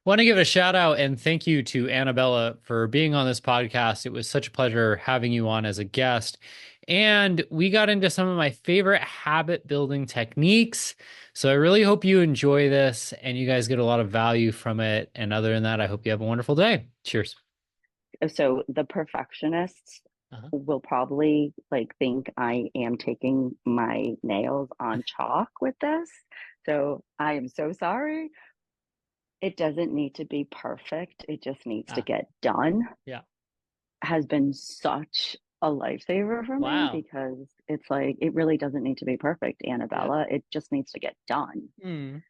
Want to give a shout out and thank you to Anabela for being on this podcast. It was such a pleasure having you on as a guest. And we got into some of my favorite habit building techniques. So I really hope you enjoy this and you guys get a lot of value from it. And other than that, I hope you have a wonderful day. Cheers. So the perfectionists Uh-huh. will probably like think I am taking my nails on chalk with this. So I am so sorry. It doesn't need to be perfect. It just needs to Ah, get done. yeah. Has been such a lifesaver for me Wow. because it's like it really doesn't need to be perfect, Yeah. Annabella. It just needs to get done. Mm.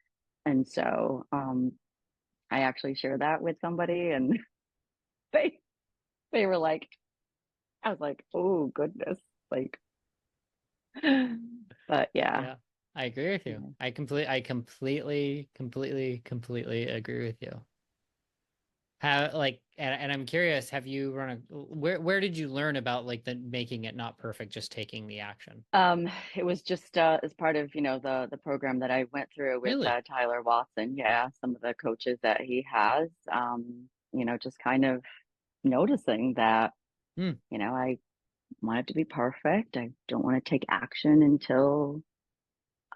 And so I actually shared that with somebody and they they were like, I was like, oh goodness. Like but yeah. Yeah. I agree with you. I completely agree with you. How like and I'm curious, have you run a where did you learn about like the making it not perfect, just taking the action? It was just as part of, the program that I went through with Really? Tyler Watson. Yeah, some of the coaches that he has, just kind of noticing that, Hmm. I want it to be perfect. I don't want to take action until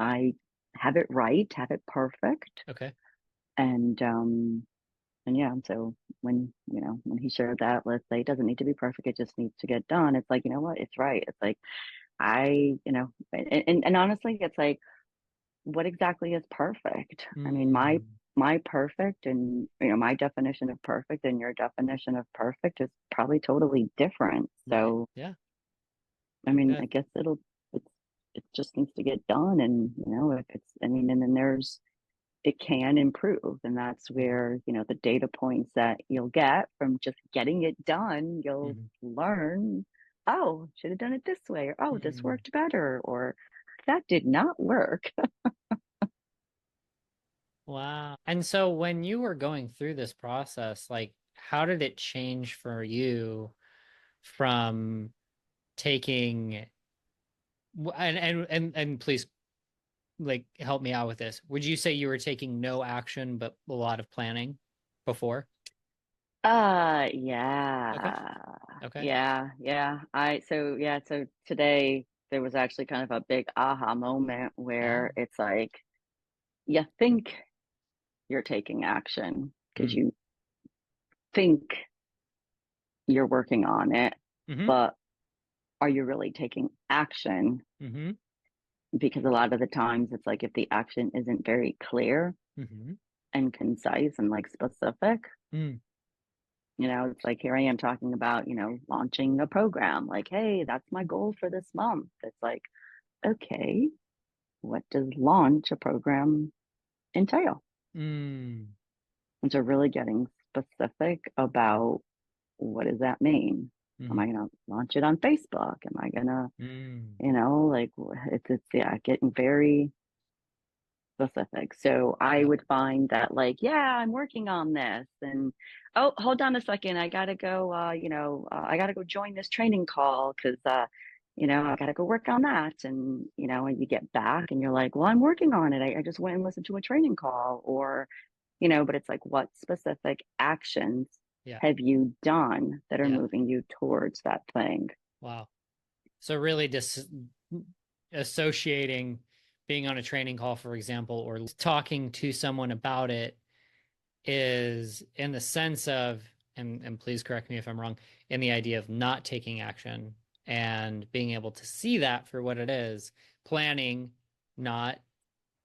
I have it right, have it perfect. Okay. And and yeah, and so when he shared that, let's say it doesn't need to be perfect, it just needs to get done. It's like, you know what, it's right. It's like and honestly, it's like, what exactly is perfect? I mean, my Hmm. my perfect and my definition of perfect and your definition of perfect is probably totally different. Right. So, Yeah. I mean, Yeah. I guess it's it just needs to get done, and if it's, I mean, and then it can improve, and that's Hmm. where the data points that you'll get from just getting it done, you'll Hmm. learn, oh, should have done it this way, or oh, this Hmm. worked better, or that did not work. Wow. And so when you were going through this process, like how did it change for you from taking and please like help me out with this. Would you say you were taking no action but a lot of planning before? Okay. Yeah. Okay. So today there was actually kind of a big aha moment Oh. where it's like you think you're taking action because Mm. you think you're working on it, Mm-hmm. but are you really taking action? Mm-hmm. Because a lot of the times it's like if the action isn't very clear Mm-hmm. and concise and like specific, Mm. it's like here I am talking about, launching a program. Like, hey, that's my goal for this month. It's like, okay, what does launch a program entail? Mm. And so really getting specific about what does that mean? Am Mm-hmm. I going to launch it on Facebook? Am I going to, Mm. like yeah, getting very specific. So I Yeah. would find that like, yeah, I'm working on this and oh, hold on a second. I gotta go, I gotta go join this training call because I gotta go work on that. And and you get back and you're like, well, I'm working on it. I just went and listened to a training call or, but it's like what specific actions Yeah. have you done that are Yeah. moving you towards that thing? Wow. So really just associating being on a training call, for example, or talking to someone about it is in the sense of, and please correct me if I'm wrong, in the idea of not taking action and being able to see that for what it is, planning, not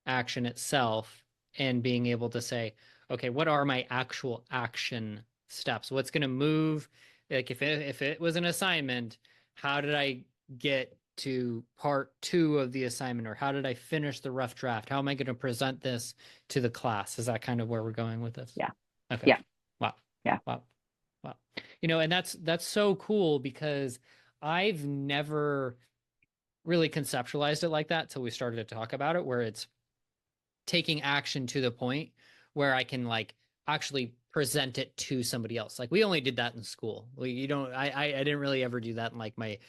action itself, and being able to say, okay, what are my actual action steps? What's going to move? Like if it was an assignment, how did I get to part two of the assignment, or how did I finish the rough draft? How am I going to present this to the class? Is that kind of where we're going with this? Yeah. Okay. Yeah. Wow. Yeah. Wow. Wow. And that's so cool because I've never really conceptualized it like that till we started to talk about it, where it's taking action to the point where I can like actually present it to somebody else. Like we only did that in school. You don't I didn't really ever do that in like my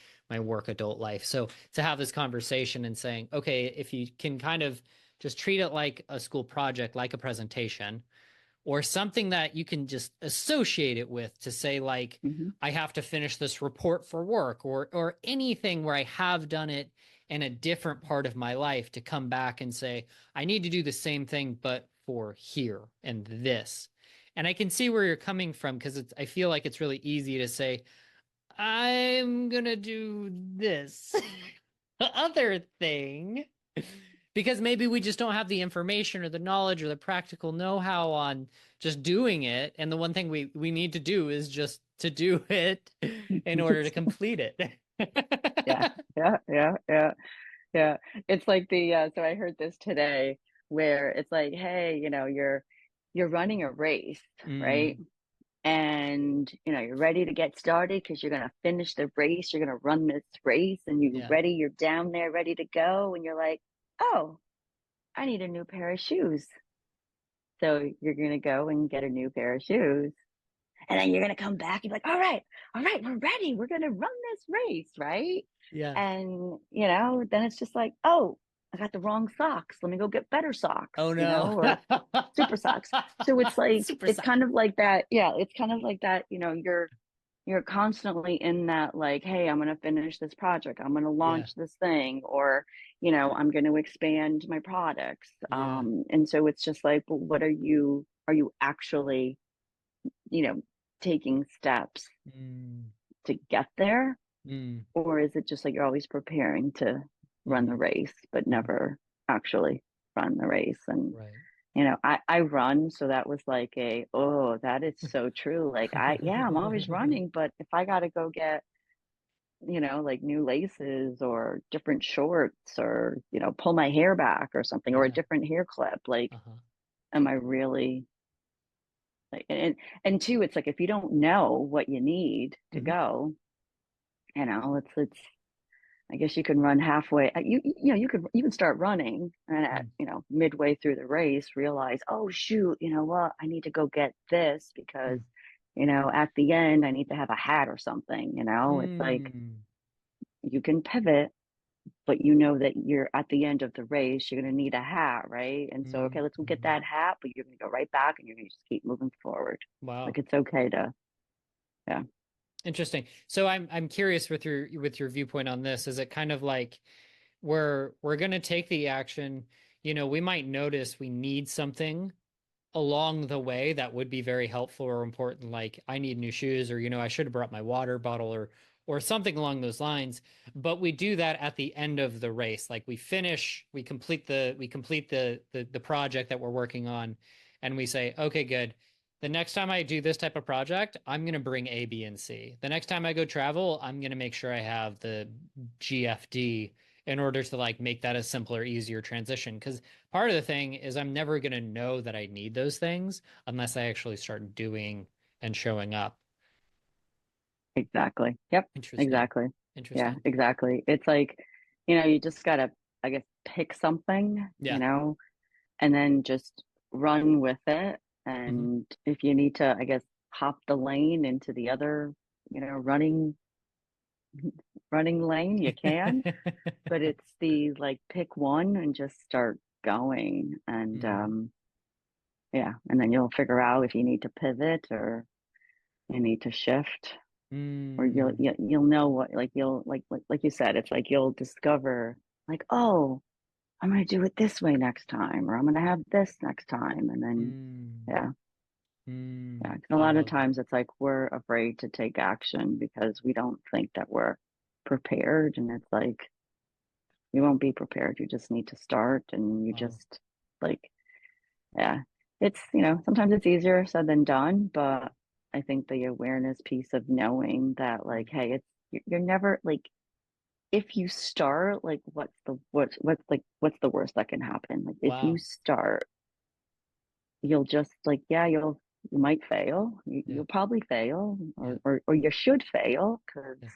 work adult life. So to have this conversation and saying, okay, if you can kind of just treat it like a school project, like a presentation, or something that you can just associate it with to say like Hmm. I have to finish this report for work or anything where I have done it in a different part of my life to come back and say I need to do the same thing but for here and this. And I can see where you're coming from because it's I feel like it's really easy to say I'm gonna do this other thing because maybe we just don't have the information or the knowledge or the practical know-how on just doing it. And the one thing we need to do is just to do it in order to complete it. Yeah, yeah, yeah, yeah, yeah. It's like so I heard this today where it's like, hey, you're running a race, right? Mm, And you're ready to get started because you're going to finish the race, you're going to run this race, and yeah, you're down there ready to go, and you're like, oh, I need a new pair of shoes. So you're going to go and get a new pair of shoes, and then you're going to come back and be like, all right, we're ready, we're going to run this race, right? yeah. And then it's just like, oh, I got the wrong socks, let me go get better socks, Oh no. or super socks. So it's like, Super it's suck. kind of like that. Yeah, it's kind of like that. You're constantly in that, like, hey, I'm going to finish this project, I'm going to Yeah, launch this thing, or I'm going to expand my products. yeah. And so it's just like, well, what are you actually you know taking steps Mm, to get there, mm, or is it just like you're always preparing to run the hmm, race but hmm. never actually run the race? And Right. I run, so that was like that is so true. Like, yeah, I'm always running, but if I got to go get, like new laces or different shorts, or, pull my hair back or something, or a Yeah. different hair clip, like, Uh-huh. am I really like, and two, it's like, if you don't know what you need to Hmm. go, it's I guess you can run halfway. You could even start running, and at Mm, midway through the race, realize, oh shoot, you know what? I need to go get this because mm, at the end I need to have a hat or something. It's like mm, you can pivot, but you know that you're at the end of the race. You're going to need a hat, right? And so, okay, mm, let's go get mm. that hat, but you're going to go right back, and you're going to just keep moving forward. Wow. Like, it's okay to, yeah, Interesting. So I'm curious with your viewpoint on this. Is it kind of like we're going to take the action, we might notice we need something along the way that would be very helpful or important, like I need new shoes, or I should have brought my water bottle, or something along those lines. But we do that at the end of the race. Like we complete the project that we're working on, and we say, okay, good. The next time I do this type of project, I'm gonna bring A, B, and C. The next time I go travel, I'm gonna make sure I have the GFD in order to like make that a simpler, easier transition. Because part of the thing is I'm never going to know that I need those things unless I actually start doing and showing up. exactly. Yep, Interesting. exactly. Yeah, Interesting. exactly. It's like, you just got to, I guess, pick something, Yeah. and then just run with it. Hmm. And if you need to, I guess, hop the lane into the other, running lane, you can. But it's the, like, pick one and just start going. And Mm, yeah, and then you'll figure out if you need to pivot, or you need to shift, or mm, you'll know what, like, you'll, like you said, it's like you'll discover, like, oh, I'm going to do it this way next time, or I'm going to have this next time. And then, mm, yeah, yeah. mm. 'Cause a I lot of love that. times it's like we're afraid to take action because we don't think that we're prepared. And it's like, you won't be prepared. You just need to start, and you Wow. just, like, yeah, it's, sometimes it's easier said than done, but I think the awareness piece of knowing that, Mm. like, hey, you're never like, if you start, like, what's the worst that can happen? Like, if you Wow. start, you'll just, like, yeah, you might fail. Yeah. You'll probably fail, Yeah. or you should fail, because Yeah.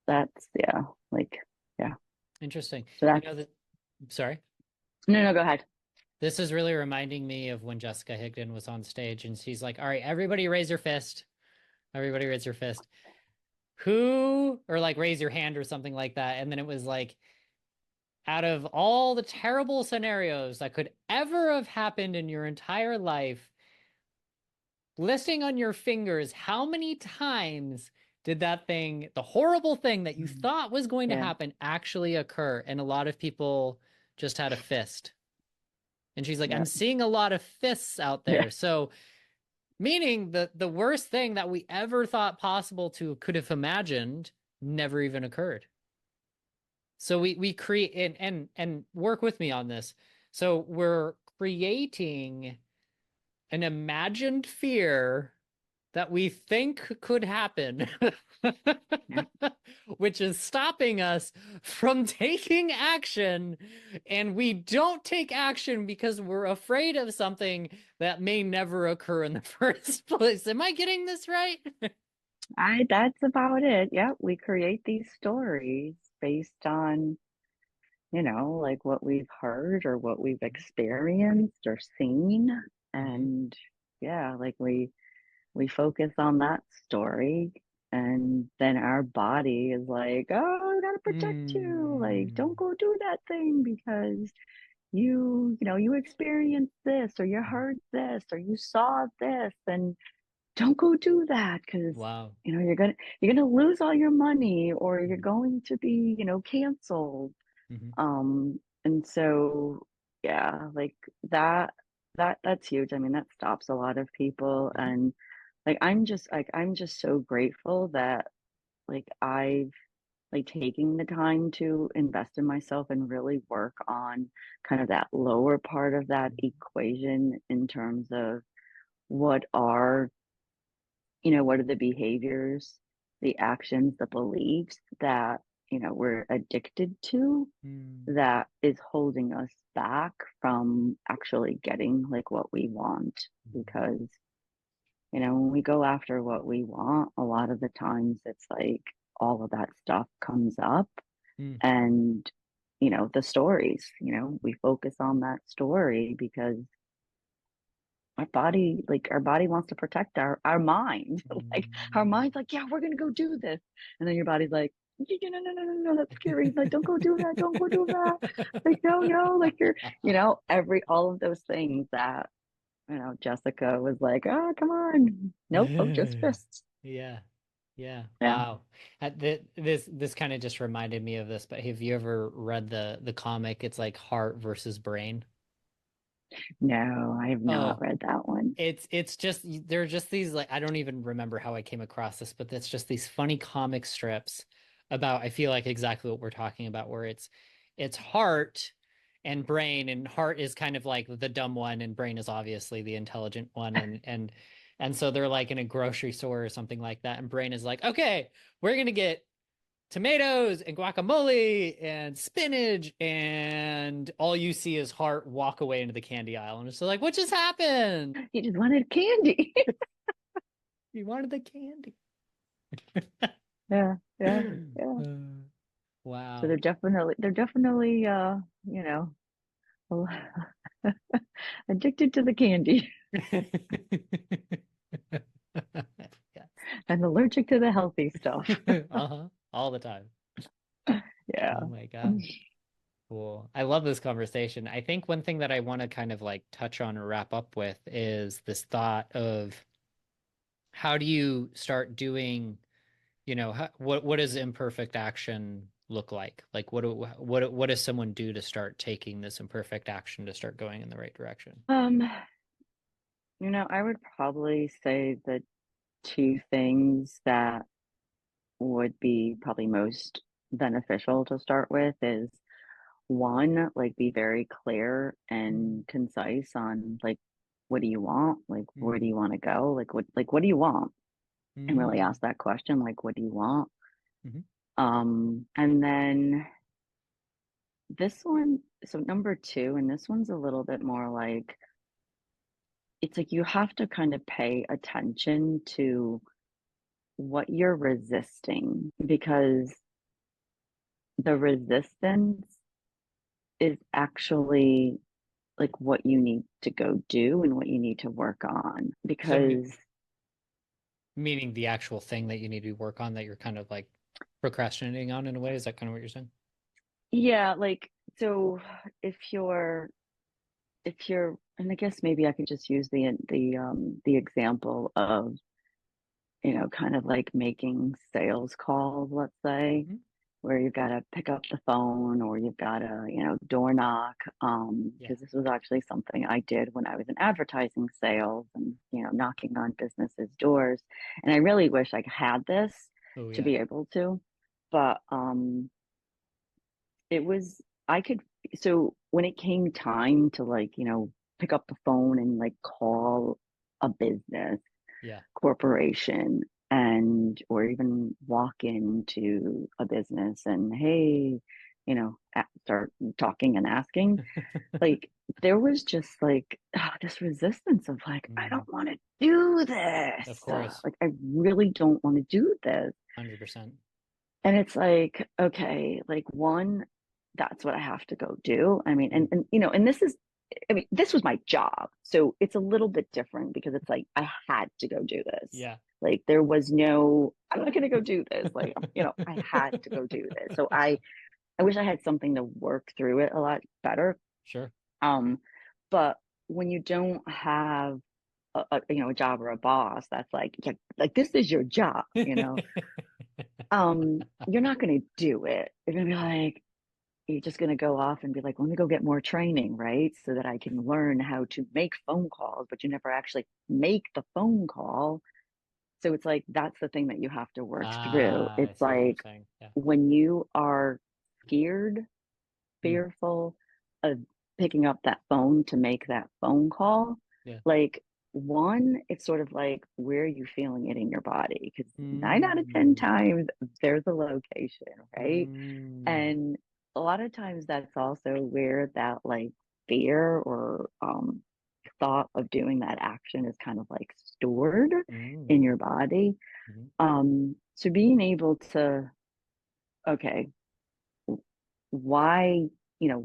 that's, yeah, like, yeah. Interesting. So You that's, know that, sorry. no, no, go ahead. This is really reminding me of when Jessica Higdon was on stage and she's like, all right, everybody raise your fist. Everybody raise your fist. Who, or like raise your hand or something like that. And then it was like, out of all the terrible scenarios that could ever have happened in your entire life, listing on your fingers how many times did that thing, the horrible thing that you Mm. thought was going to Yeah. happen, actually occur? And a lot of people just had a fist. And she's like, I'm Yeah. seeing a lot of fists out Yeah. there. So, meaning the worst thing that we ever thought possible to could have imagined never even occurred. So we create and work with me on this. So we're creating an imagined fear that we think could happen, Yeah. which is stopping us from taking action. And we don't take action because we're afraid of something that may never occur in the first place. Am I getting this right? That's about it. Yeah. We create these stories based on, like what we've heard or what we've experienced or seen. Mm-hmm. And yeah, like we focus on that story, and then our body is like, oh, I gotta protect you. Like, don't Mm. go do that thing because you experienced this or you heard this or you saw this, and don't go do that because Wow. you're gonna lose all your money or you're Mm-hmm. going to be canceled. Mm-hmm. And so yeah, like that's huge. I mean, that stops a lot of people. Mm-hmm. And I'm just so grateful that I've taking the time to invest in myself and really work on kind of that lower part of that equation in terms of what are what are the behaviors, the actions, the beliefs that we're addicted to, Mm-hmm. that is holding us back from actually getting what we want. Because when we go after what we want, a lot of the times it's like all of that stuff comes up. Mm-hmm. And the stories, we focus on that story because our body wants to protect our mind. Like, our mind's like, yeah, we're gonna go do this. And then your body's like, no, no, no, no, no, that's scary. Like, don't go do that, don't go do that. Like, no, no, like you're every all of those things that Jessica was like, oh, come on, nope, oh, just fists. Yeah. Yeah. Yeah. Wow. This kind of just reminded me of this, but have you ever read the comic? It's like heart versus brain. No, I have not Oh, read that one. it's just there are just these, like, I don't even remember how I came across this, but it's just these funny comic strips about, I feel like, exactly what we're talking about, where it's heart and brain, and heart is kind of like the dumb one and brain is obviously the intelligent one, and so they're like in a grocery store or something like that, and brain is like, okay, we're gonna get tomatoes and guacamole and spinach, and all you see is heart walk away into the candy aisle, and it's like, what just happened? He just wanted candy. You wanted the candy. Yeah, yeah, yeah. So Wow. they're definitely addicted to the candy Yes. and allergic to the healthy stuff. Uh-huh. All the time. Yeah. Oh my God. Cool. I love this conversation. I think one thing that I want to kind of like touch on or wrap up with is this thought of, how do you start doing, what does imperfect action look like? Like, what does someone do to start taking this imperfect action to start going in the right direction? Um, I would probably say the two things that would be probably most beneficial to start with is one, like be very clear Mm, and concise on what do you want? Like where do mm, you want to go? Like what do you want? And really mm, ask that question, like what do you want? mhm, And then this one, so number two, and this one's a little bit more like it's like you have to kind of pay attention to what you're resisting, because the resistance is actually like what you need to go do and what you need to work on. So, Because meaning the actual thing that you need to work on, that you're kind of like procrastinating on in a way. Is that kind of what you're saying? yeah, like So if you're and I guess maybe I could just use the example of, kind of like making sales calls, let's say, Hmm. where you've got to pick up the phone or you've got to, door knock. Yeah. Because this was actually something I did when I was in advertising sales and, knocking on businesses' doors. And I really wish I had this Oh to yeah. be able to, but it was, I could, so when it came time to like, pick up the phone and like call a business, Yeah. corporation, and or even walk into a business and hey, start talking and asking, like there was just like this resistance of like I Mm, don't want to do of this, course. like I really don't want to do this. 100%. And it's like, okay, like one, that's what I have to go do. I mean, Mm, and this is, I mean, this was my job. So it's a little bit different because it's like I had to go do this. yeah. Like there was no, I'm not gonna go do this. Like, I had to go do this. So I wish I had something to work through it a lot better. Sure. Um, but when you don't have a job or a boss that's like, yeah, like this is your job, you're not going to do it. You're going to be like, you're just going to go off and be like, let me go get more training, right? So that I can learn how to make phone calls, but you never actually make the phone call. So it's like, that's the thing that you have to work through. Ah, I It's see what you're like saying. Yeah. when you are scared, Mm, fearful of picking up that phone to make that phone call, yeah. like one, it's sort of like where are you feeling it in your body? Because 9 out of 10 Mm, times there's a location, right? mm, And a lot of times that's also where that like fear or thought of doing that action is kind of like stored mm, in your body. mm, So being able to, okay, why,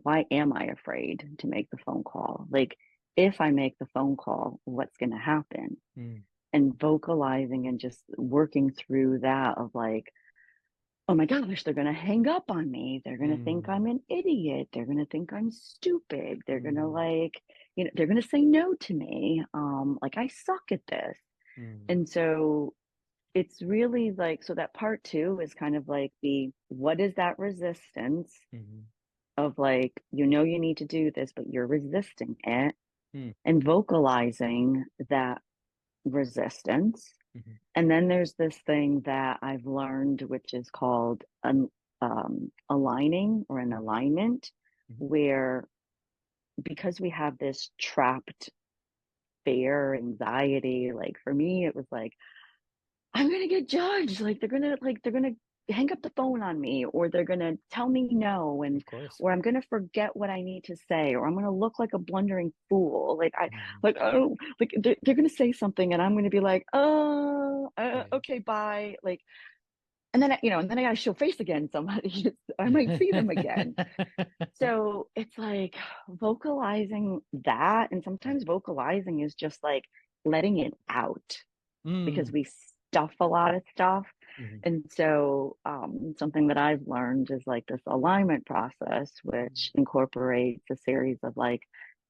why am I afraid to make the phone call? Like, if I make the phone call, what's going to happen? mm, And vocalizing and just working through that of like, oh my gosh, they're going to hang up on me. They're going to think mm, I'm an idiot. They're going to think I'm stupid. They're going to mm, like, they're going to say no to me. Like I suck at this. mm, And so it's really like, so that part two is kind of like what is that resistance mm, of like, you need to do this, but you're resisting it mm, and vocalizing that resistance. mm, And then there's this thing that I've learned, which is called an aligning or an alignment, mm. where because we have this trapped fear, anxiety, like for me, it was like, I'm gonna get judged. Like they're gonna hang up the phone on me, or they're gonna tell me no, and Of course. or I'm gonna forget what I need to say, or I'm gonna look like a blundering fool. Like I Mm, like oh like they're gonna say something, and I'm gonna be like, right. okay, bye. Like and then and then I gotta show face again. Somebody I might see them again. So it's like vocalizing that, and Yeah. sometimes vocalizing is just like letting it out because Mm, we stuff a lot of stuff. mhm, And so, something that I've learned is like this alignment process, which incorporates a series of like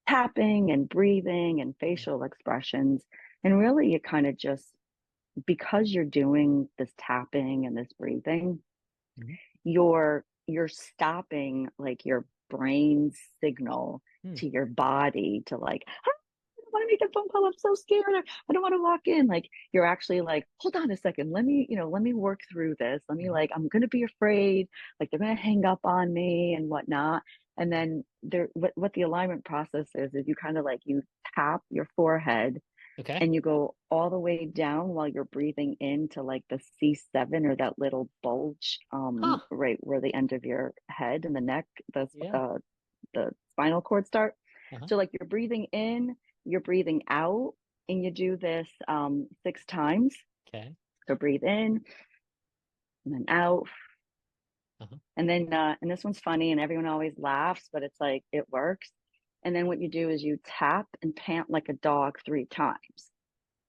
tapping and breathing and mm, facial expressions. And really, it kind of just because you're doing this tapping and this breathing, mhm, you're stopping like your brain's signal mm, to your body to like want to make a phone call. I'm so scared. I don't want to walk in. Like you're actually like, hold on a second. Let me work through this. Let me mhm, like, I'm gonna be afraid. Like they're gonna hang up on me and whatnot. And then what the alignment process is you kind of like you tap your forehead okay. and you go all the way down while you're breathing into like the C7 or that little bulge, Huh. right where the end of your head and the neck, Yeah. the spinal cord start. Uh-huh. So like you're breathing in, you're breathing out, and you do this 6 times. Okay. So breathe in and then out. Uh-huh. And then and this one's funny and everyone always laughs, but it's like it works. And then what you do is you tap and pant like a dog 3 times.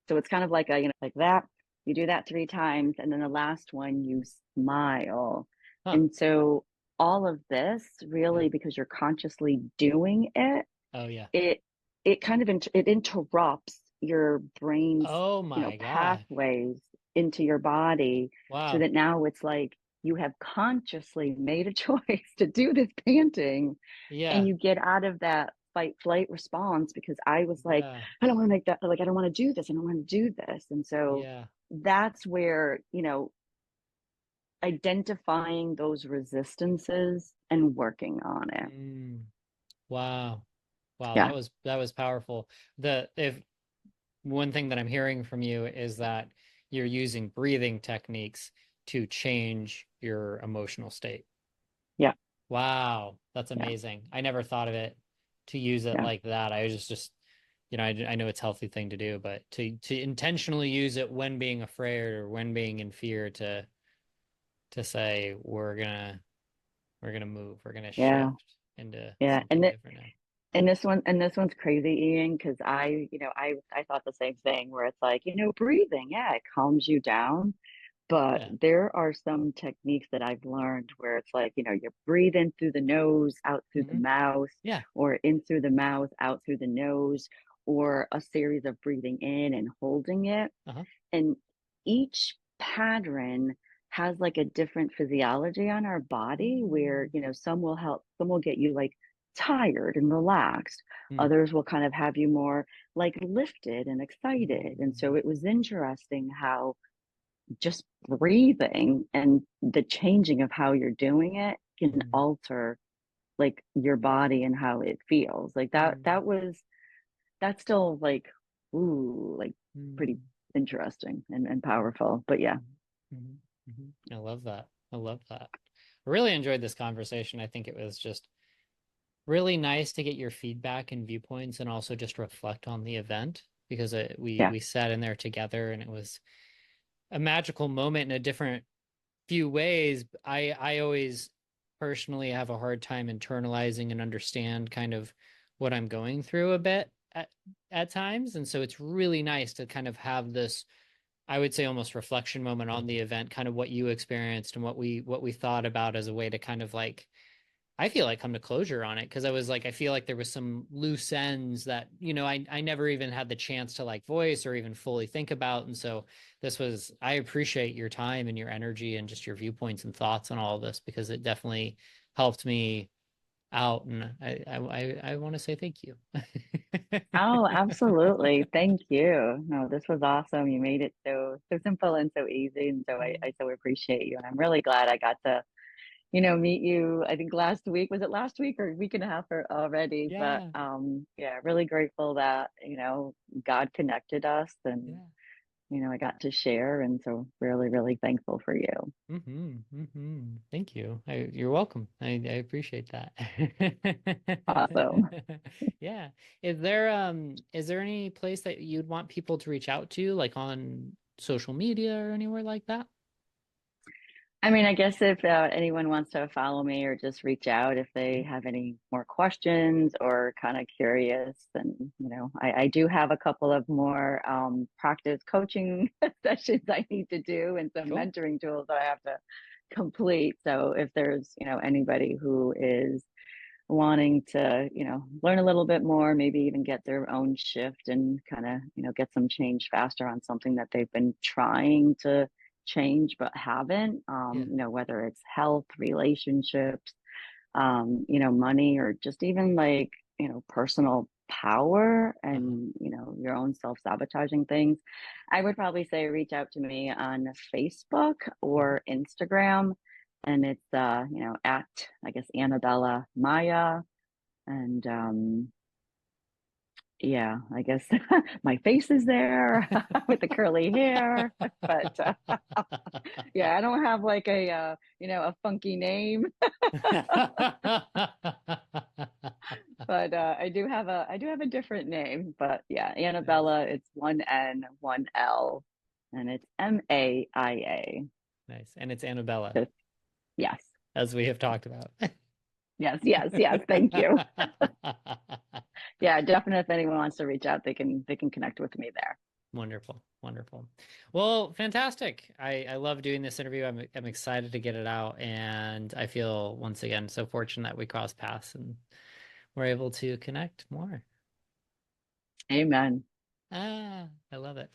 So it's kind of like like that. You do that 3 times, and then the last one you smile. Huh. And so all of this Yeah. really, because you're consciously doing it, Oh yeah. it it kind of it interrupts your brain's, Oh my God. pathways into your body, so Wow. that now it's like you have consciously made a choice to do this painting, and Yeah. you get out of that fight flight response, because I was like, Yeah. I don't want to make that, like, I don't want to do this, I don't want to do this. And so Yeah. that's where, identifying those resistances and working on it. Mm. Wow. Wow, Yeah. that was powerful. The if one thing that I'm hearing from you is that you're using breathing techniques to change your emotional state. Yeah. Wow, that's Yeah. amazing. I never thought of it to use it Yeah. like that. I was just, I know it's a healthy thing to do, but to intentionally use it when being afraid or when being in fear to say we're gonna move, we're gonna Yeah. shift into Yeah. something different now. And this one's crazy, Ian, because I thought the same thing, where it's like, breathing, yeah, it calms you down. But Yeah. there are some techniques that I've learned where it's like, you're breathing through the nose, out through the Hmm. mouth, Yeah. or in through the mouth, out through the nose, or a series of breathing in and holding it. Uh-huh. And each pattern has like a different physiology on our body, where, Mm. some will help, some will get you like tired and relaxed. Mm. Others will kind of have you more like lifted and excited. And so Mm. it was interesting how just breathing and the changing of how you're doing it can Mm. alter like your body and how it feels. Like Mm. that's still like, ooh, like pretty Mm. interesting and Mm. powerful. But yeah. Mhm. Mhm. I love that. I love that. I really enjoyed this conversation. I think it was just really nice to get your feedback and viewpoints and also just reflect on the event because Yeah. we sat in there together and it was a magical moment in a different few ways. I always personally have a hard time internalizing and understand kind of what I'm going through a bit at times. And so it's really nice to kind of have this, I would say, almost reflection moment on the event, kind of what you experienced and what we thought about as a way to kind of like, I feel like, come to closure on it because I was like, I feel like there was some loose ends that, I never even had the chance to like voice or even fully think about. And so I appreciate your time and your energy and just your viewpoints and thoughts on all of this because it definitely helped me out. And I want to say thank you. Oh, absolutely. Thank you. No, this was awesome. You made it so simple and so easy. And so I so appreciate you. And I'm really glad I got to, meet you. I think last week, was it last week or a week and a half already? But Yeah. yeah, really grateful that, God connected us, and, Yeah. I got to share. And so really, really thankful for you. Thank you. You're welcome. I appreciate that. Awesome. Yeah. Is there any place that you'd want people to reach out to, like on social media or anywhere like that? I mean, I guess if anyone wants to follow me or just reach out if they Mhm. have any more questions or kind of curious, then, I do have a couple of more practice coaching sessions I need to do, and some Cool. mentoring tools that I have to complete. So if there's, anybody who is wanting to, learn a little bit more, maybe even get their own shift and kind of, get some change faster on something that they've been trying to change but haven't, Yeah. whether it's health, relationships, money, or just even like, personal power Uh-huh. and, your own self-sabotaging things. I would probably say reach out to me on Facebook Mhm. or Instagram. And it's, at, I guess, Anabela Maya. And yeah, I guess my face is there with the curly hair. But yeah, I don't have like a, a funky name. But I do have a different name. But yeah, Nice. Annabella, it's one N, one L, and it's Maia. Nice. And it's Annabella, Just yes. as we have talked about. Yes, yes, yes. Thank you. Yeah, definitely. If anyone wants to reach out, they can connect with me there. Wonderful. Wonderful. Well, fantastic. I love doing this interview. I'm excited to get it out, and I feel once again so fortunate that we crossed paths and we're able to connect more. Amen. I love it.